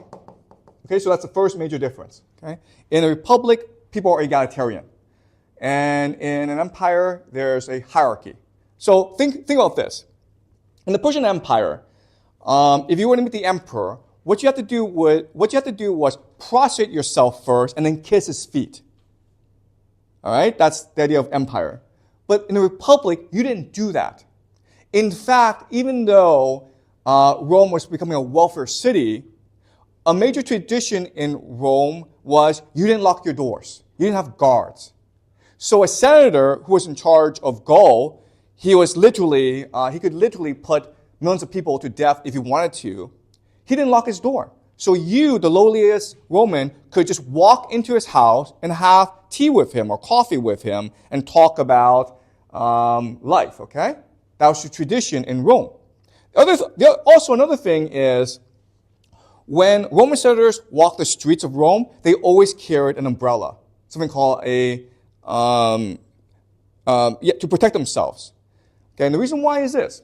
Okay, so that's the first major difference. Okay? In a republic, people are egalitarian. And in an empire, there's a hierarchy. So think about this. In the Persian Empire, if you were to meet the emperor, what you had to do was prostrate yourself first and then kiss his feet. All right, that's the idea of empire. But in a republic, you didn't do that. In fact, even though Rome was becoming a welfare city, a major tradition in Rome was you didn't lock your doors. You didn't have guards. So a senator who was in charge of Gaul, he could literally put millions of people to death if he wanted to. He didn't lock his door. So you, the lowliest Roman, could just walk into his house and have tea with him or coffee with him and talk about life, okay? That was the tradition in Rome. Also, another thing is when Roman senators walked the streets of Rome, they always carried an umbrella, something called to protect themselves. Okay, and the reason why is this.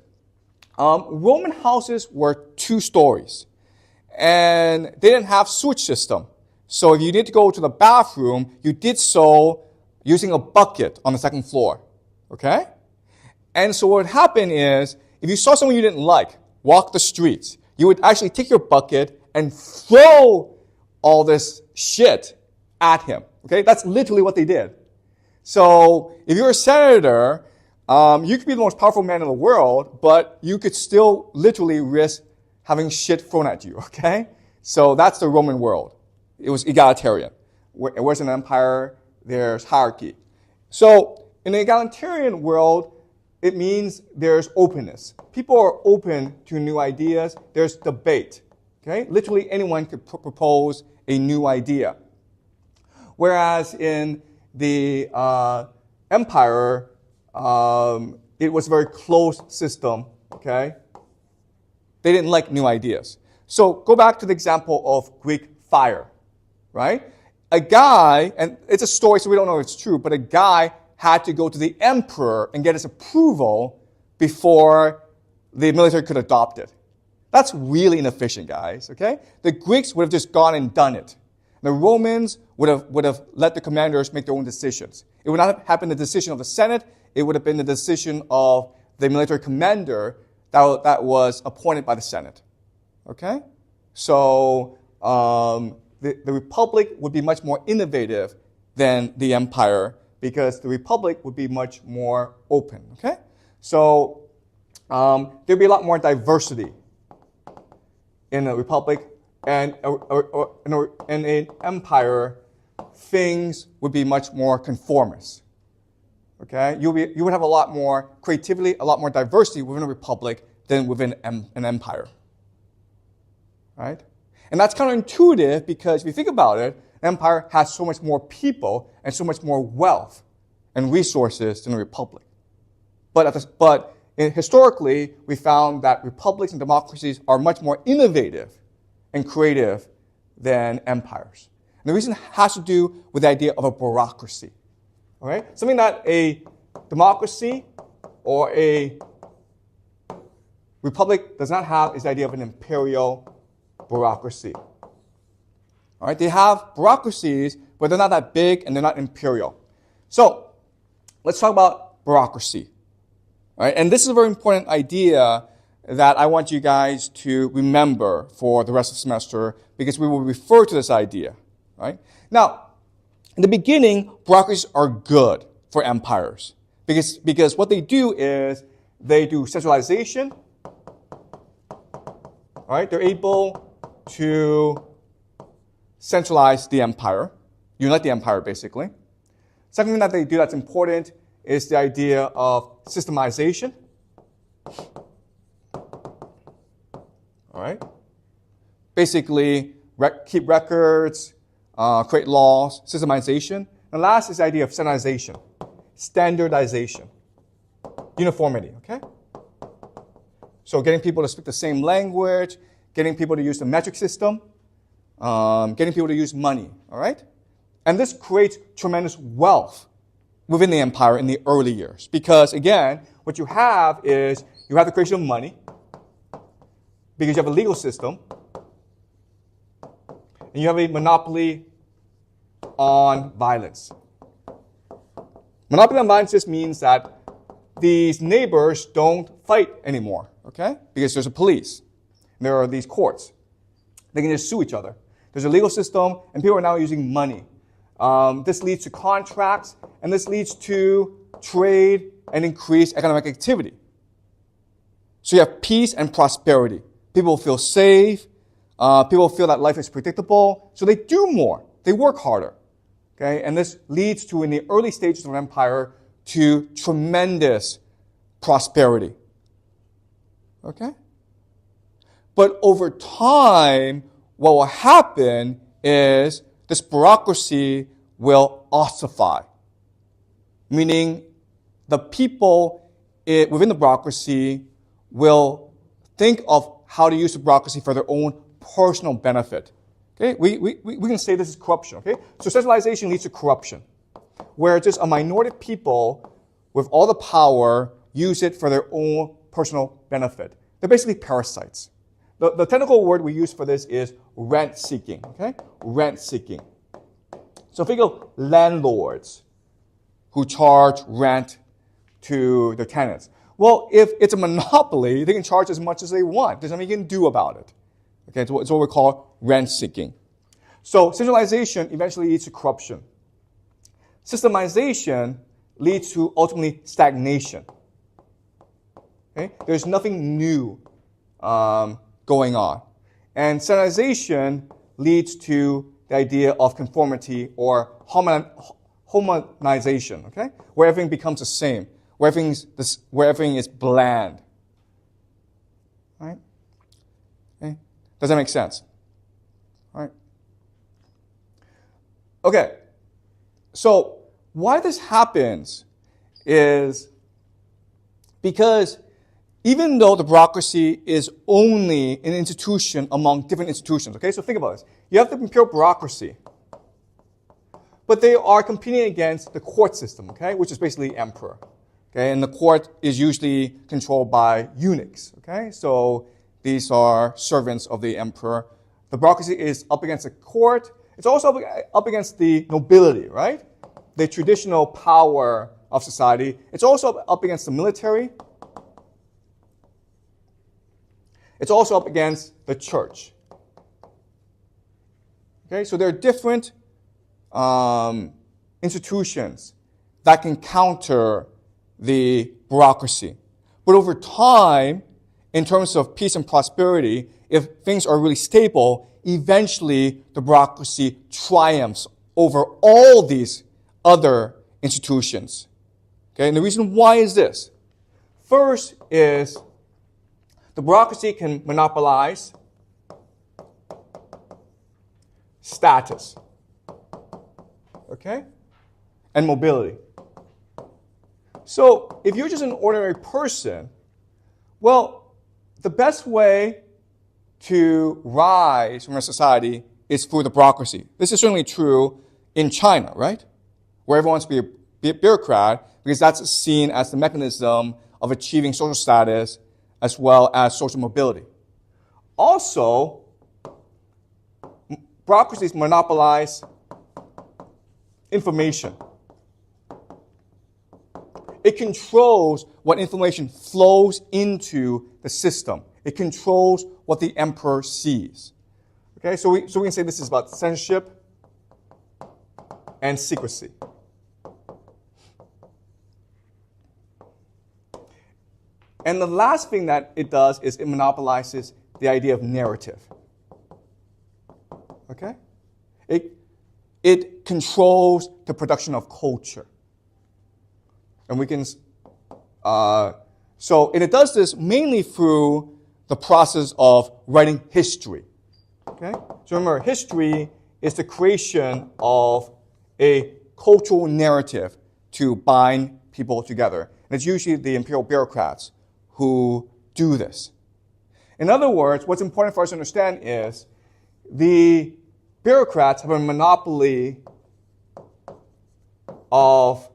Roman houses were 2 stories, and they didn't have sewage system. So if you need to go to the bathroom, you did so using a bucket on the 2nd floor, okay? And so what would happen is, if you saw someone you didn't like walk the streets, you would actually take your bucket and throw all this shit at him, okay? That's literally what they did. So if you're a senator, you could be the most powerful man in the world, but you could still literally risk having shit thrown at you, okay? So that's the Roman world. It was egalitarian. Whereas in an empire, there's hierarchy. So in the egalitarian world, it means there's openness. People are open to new ideas. There's debate, okay? Literally anyone could propose a new idea. Whereas in the empire, it was a very closed system, okay? They didn't like new ideas. So go back to the example of Greek fire, right? A guy, and it's a story so we don't know if it's true, but a guy had to go to the emperor and get his approval before the military could adopt it. That's really inefficient, guys, okay? The Greeks would have just gone and done it. The Romans would have let the commanders make their own decisions. It would not have been the decision of the Senate. It would have been the decision of the military commander that was appointed by the Senate. Okay? So the Republic would be much more innovative than the Empire because the Republic would be much more open. Okay? So there'd be a lot more diversity in the Republic and in an empire, things would be much more conformist. Okay, you would have a lot more creativity, a lot more diversity within a republic than within an empire. Right? And that's counterintuitive because if you think about it, an empire has so much more people and so much more wealth and resources than a republic. But historically, we found that republics and democracies are much more innovative and creative than empires. And the reason has to do with the idea of a bureaucracy. All right? Something that a democracy or a republic does not have is the idea of an imperial bureaucracy. All right? They have bureaucracies, but they're not that big and they're not imperial. So, let's talk about bureaucracy. All right? And this is a very important idea that I want you guys to remember for the rest of the semester because we will refer to this idea. Right? Now, in the beginning, bureaucracies are good for empires because what they do is they do centralization. All right? They're able to centralize the empire, unite the empire basically. Second thing that they do that's important is the idea of systemization. All right? Basically, keep records, create laws, systemization. And last is the idea of standardization, uniformity, okay? So getting people to speak the same language, getting people to use the metric system, getting people to use money, all right? And this creates tremendous wealth within the empire in the early years. Because, again, what you have is you have the creation of money because you have a legal system and you have a monopoly on violence. Monopoly on violence just means that these neighbors don't fight anymore, okay? Because there's a police. And there are these courts. They can just sue each other. There's a legal system, and people are now using money. This leads to contracts, and this leads to trade and increased economic activity. So you have peace and prosperity. People feel safe. People feel that life is predictable. So they do more. They work harder. Okay? And this leads to, in the early stages of an empire, to tremendous prosperity. Okay? But over time, what will happen is this bureaucracy will ossify, meaning the people within the bureaucracy will think of how to use the bureaucracy for their own personal benefit. Okay, we can say this is corruption. Okay, so centralization leads to corruption, where just a minority of people with all the power use it for their own personal benefit. They're basically parasites. The technical word we use for this is rent-seeking, okay? Rent-seeking. So think of landlords who charge rent to their tenants. Well, if it's a monopoly, they can charge as much as they want. There's nothing you can do about it. Okay, it's what we call rent-seeking. So centralization eventually leads to corruption. Systemization leads to ultimately stagnation. Okay? There's nothing new going on. And centralization leads to the idea of conformity or homogenization, okay? Where everything becomes the same, where everything is bland. Right? Okay? Does that make sense? All right. Okay. So why this happens is because even though the bureaucracy is only an institution among different institutions, okay? So think about this. You have the imperial bureaucracy, but they are competing against the court system, okay? Which is basically emperor, okay? And the court is usually controlled by eunuchs, okay? So these are servants of the emperor. The bureaucracy is up against the court. It's also up against the nobility, right? The traditional power of society. It's also up against the military. It's also up against the church. Okay, so there are different institutions that can counter the bureaucracy. But over time, in terms of peace and prosperity, if things are really stable, eventually the bureaucracy triumphs over all these other institutions. Okay, and the reason why is this. First is the bureaucracy can monopolize status, okay, and mobility. So if you're just an ordinary person, well, the best way to rise from a society is through the bureaucracy. This is certainly true in China, right? Where everyone wants to be a bureaucrat because that's seen as the mechanism of achieving social status as well as social mobility. Also, bureaucracies monopolize information. It controls what information flows into the system. It controls what the emperor sees. Okay, so we can say this is about censorship and secrecy. And the last thing that it does is it monopolizes the idea of narrative. Okay? It controls the production of culture. And we can, and it does this mainly through the process of writing history. Okay? So remember, history is the creation of a cultural narrative to bind people together. And it's usually the imperial bureaucrats who do this. In other words, what's important for us to understand is the bureaucrats have a monopoly of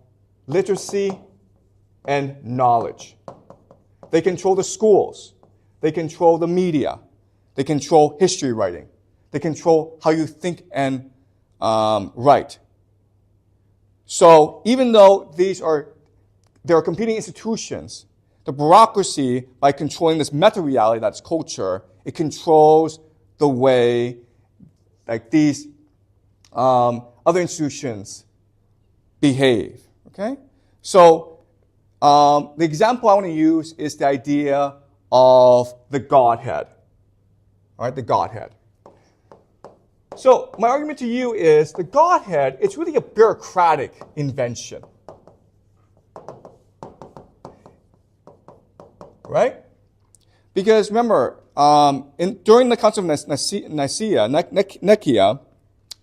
literacy and knowledge. They control the schools. They control the media. They control history writing. They control how you think and write. So even though there are competing institutions, the bureaucracy, by controlling this meta-reality that's culture, it controls the way like these other institutions behave. Okay? So the example I want to use is the idea of the Godhead. All right, the Godhead. So my argument to you is the Godhead, it's really a bureaucratic invention. Right? Because remember, during the Council of Nicaea,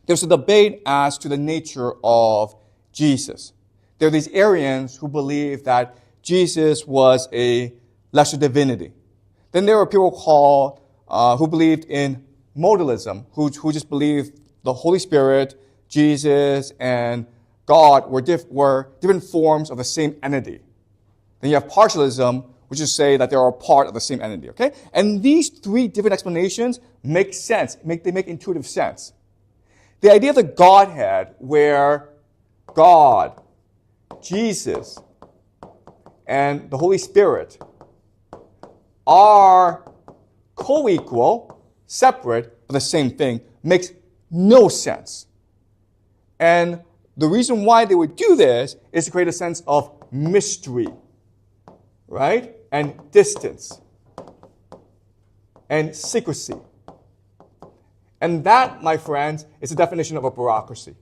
there's a debate as to the nature of Jesus. There are these Arians who believe that Jesus was a lesser divinity. Then there were people who believed in modalism, who just believed the Holy Spirit, Jesus, and God were different forms of the same entity. Then you have partialism, which is say that they are a part of the same entity, okay? And these three different explanations make sense. They make intuitive sense. The idea of the Godhead, where God, Jesus, and the Holy Spirit are co-equal, separate, but the same thing, makes no sense. And the reason why they would do this is to create a sense of mystery, right? And distance. And secrecy. And that, my friends, is the definition of a bureaucracy.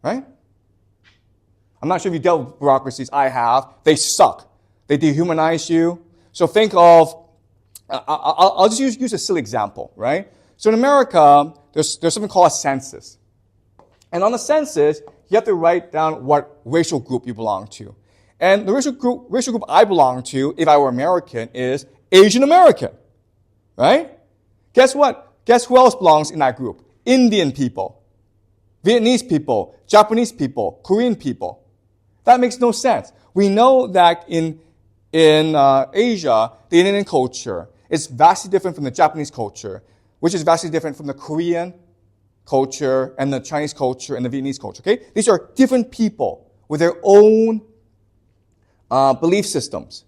Right? I'm not sure if you dealt with bureaucracies. I have. They suck. They dehumanize you. So think of, I'll just use a silly example, right? So in America, there's something called a census. And on the census, you have to write down what racial group you belong to. And the racial group I belong to, if I were American, is Asian American, right? Guess what? Guess who else belongs in that group? Indian people, Vietnamese people, Japanese people, Korean people. That makes no sense. We know that in Asia, the Indian culture is vastly different from the Japanese culture, which is vastly different from the Korean culture and the Chinese culture and the Vietnamese culture, okay? These are different people with their own belief systems.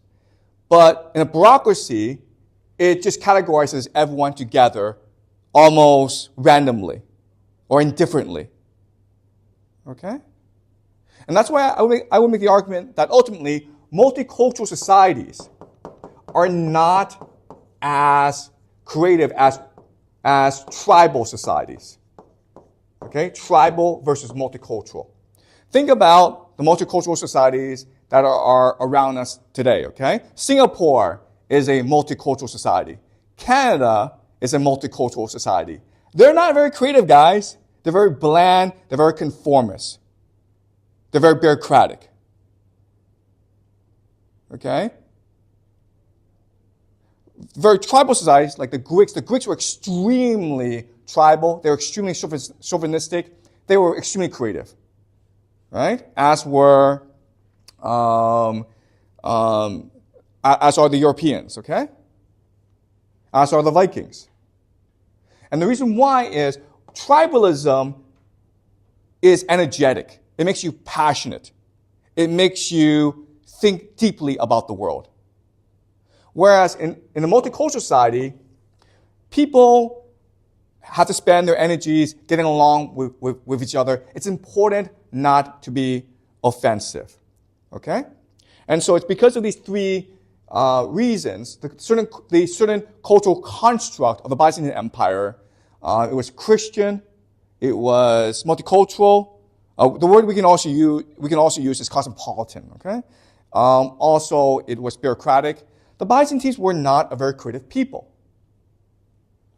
But in a bureaucracy, it just categorizes everyone together almost randomly or indifferently. Okay? And that's why I would make the argument that ultimately multicultural societies are not as creative as tribal societies. Okay, tribal versus multicultural. Think about the multicultural societies that are around us today, okay? Singapore is a multicultural society. Canada is a multicultural society. They're not very creative, guys. They're very bland. They're very conformist. They're very bureaucratic. Okay? Very tribal societies, like the Greeks were extremely tribal. They were extremely chauvinistic. They were extremely creative. Right? As are the Europeans, okay? As are the Vikings. And the reason why is tribalism is energetic. It makes you passionate. It makes you think deeply about the world. Whereas in a multicultural society, people have to spend their energies getting along with each other. It's important not to be offensive. Okay? And so it's because of these three reasons, the certain cultural construct of the Byzantine Empire, it was Christian, it was multicultural. The word we can also use is cosmopolitan. Okay? Also, it was bureaucratic. The Byzantines were not a very creative people.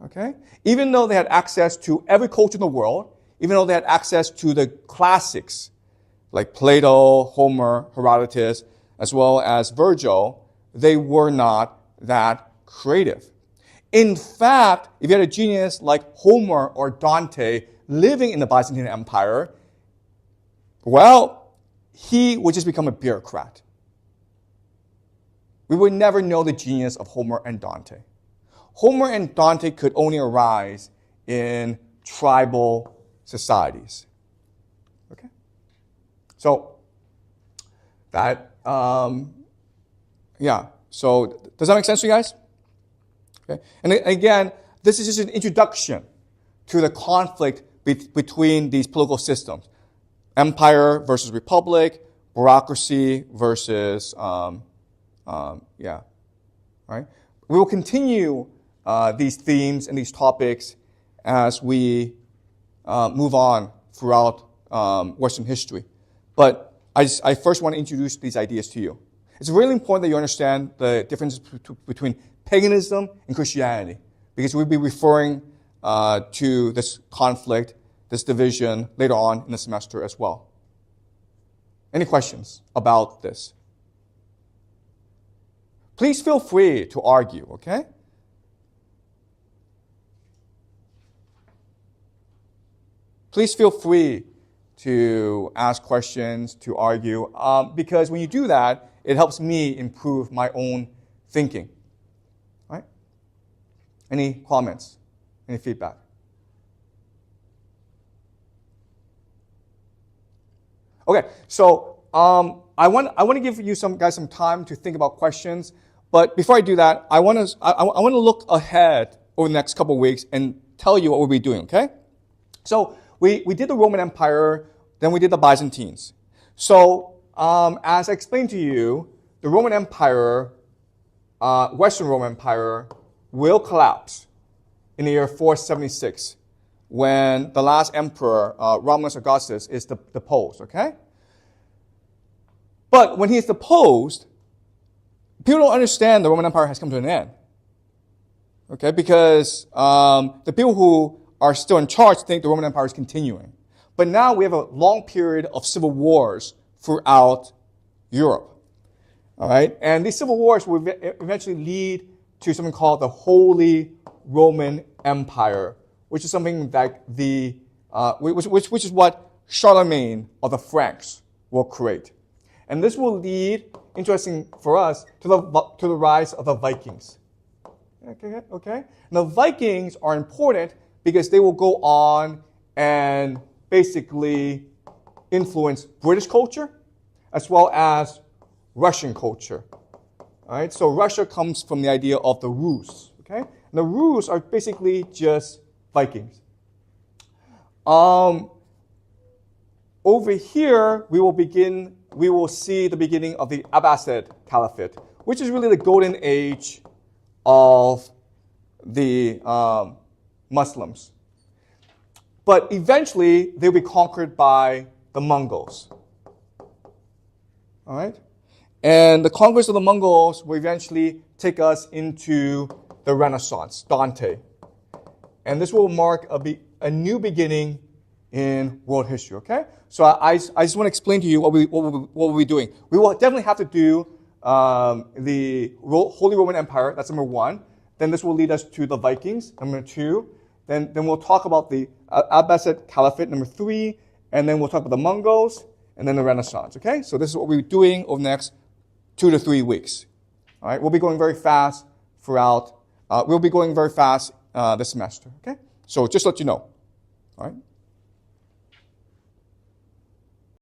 Okay? Even though they had access to every culture in the world, even though they had access to the classics like Plato, Homer, Herodotus, as well as Virgil, they were not that creative. In fact, if you had a genius like Homer or Dante living in the Byzantine Empire, well, he would just become a bureaucrat. We would never know the genius of Homer and Dante. Homer and Dante could only arise in tribal societies. Okay? So, that, So, does that make sense to you guys? Okay? And again, this is just an introduction to the conflict between these political systems. Empire versus republic, bureaucracy versus, right? We will continue these themes and these topics as we move on throughout Western history. But I first want to introduce these ideas to you. It's really important that you understand the difference between paganism and Christianity, because we'll be referring to this conflict, this division later on in the semester as well. Any questions about this? Please feel free to argue, okay? Please feel free to ask questions, to argue, because when you do that, it helps me improve my own thinking. All right? Any comments? Any feedback? Okay, so I want to give you guys some time to think about questions. But before I do that, I want to look ahead over the next couple of weeks and tell you what we'll be doing. Okay? So we did the Roman Empire, then we did the Byzantines. So as I explained to you, the Roman Empire, Western Roman Empire, will collapse in the year 476 when the last emperor, Romulus Augustus, is deposed. Okay? But when he is deposed, people don't understand the Roman Empire has come to an end. Okay? Because the people who are still in charge think the Roman Empire is continuing. But now we have a long period of civil wars throughout Europe. All right? And these civil wars will eventually lead to something called the Holy Roman Empire, which is something that which is what Charlemagne of the Franks will create. And this will lead, interesting for us, to the rise of the Vikings. Okay? And the Vikings are important because they will go on and basically influence British culture as well as Russian culture. All right? So Russia comes from the idea of the Rus. Okay? And the Rus are basically just Vikings. Over here, we will see the beginning of the Abbasid Caliphate, which is really the golden age of the Muslims. But eventually, they'll be conquered by the Mongols. All right? And the conquest of the Mongols will eventually take us into the Renaissance, Dante. And this will mark a new beginning in world history, okay? So I just want to explain to you what we'll be doing. We will definitely have to do the Holy Roman Empire, that's number one. Then this will lead us to the Vikings, number two. Then we'll talk about the Abbasid Caliphate, number three. And then we'll talk about the Mongols, and then the Renaissance, okay? So this is what we'll be doing over the next 2 to 3 weeks. All right, we'll be going very fast throughout. We'll be going very fast this semester, okay? So just let you know, all right?